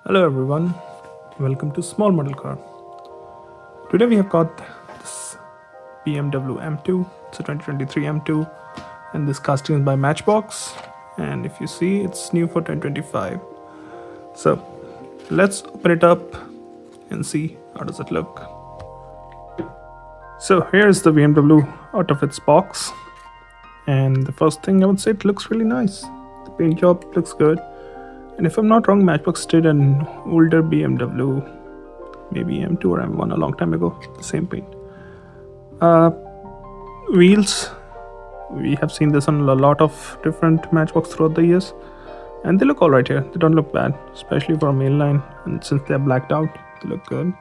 Hello everyone, welcome to Small Model Car. Today we have got this BMW M2, it's a 2023 M2, and this casting is by Matchbox, and if you see it's new for 2025. So let's open it up and see how does it look. So here's the BMW out of its box, and the first thing I would say, it looks really nice. The paint job looks good. And if I'm not wrong, Matchbox did an older BMW, maybe M2 or M1 a long time ago, the same paint. Wheels, we have seen this on a lot of different Matchbox throughout the years, and they look alright here. They don't look bad, especially for a mainline, and since they're blacked out, they look good.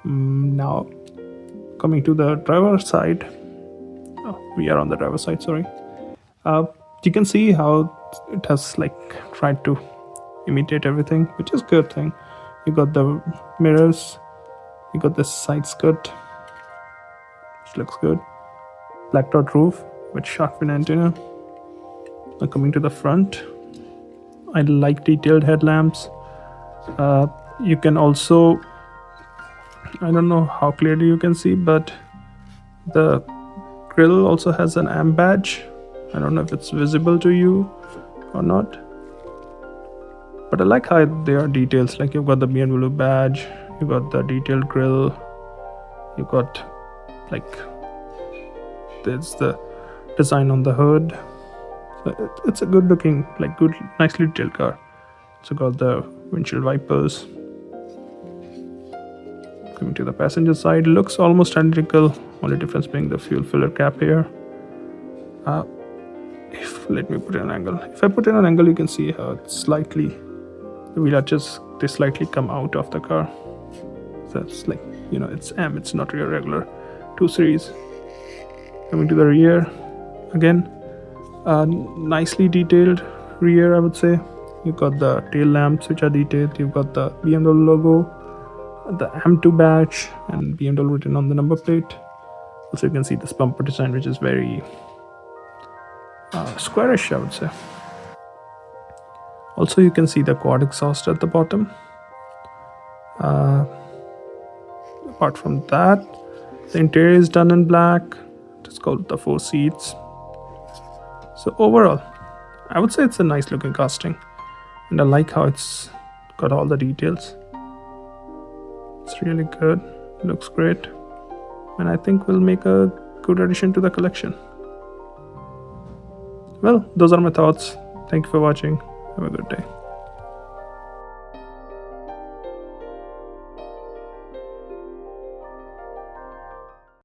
Now, coming to the driver side, we are on the driver side, sorry. You can see how it has tried to imitate everything, which is a good thing. You got the mirrors, you got this side skirt, which looks good, blacked out roof with shark fin antenna. Now coming to the front, I like detailed headlamps. You can also, I don't know how clearly you can see, but the grille also has an AM badge. I don't know if it's visible to you or not, but I like how there are details. Like you've got the BMW badge, you got the detailed grille, you got there's the design on the hood. So it's a good looking, nicely detailed car. So got the windshield wipers. Coming to the passenger side, looks almost identical, only difference being the fuel filler cap here. Let me put in an angle. If I put in an angle, you can see how it's slightly, the wheel arches, they slightly come out of the car. So it's it's M, it's not your regular 2 Series. Coming to the rear, again, nicely detailed rear, I would say. You've got the tail lamps, which are detailed. You've got the BMW logo, the M2 badge, and BMW written on the number plate. Also, you can see this bumper design, which is very squarish, I would say. Also, you can see the quad exhaust at the bottom. Apart from that, the interior is done in black. It's called the 4 seats. So overall, I would say it's a nice looking casting, and I like how it's got all the details. It's really good, looks great, and I think will make a good addition to the collection. Well, those are my thoughts. Thank you for watching. Have a good day.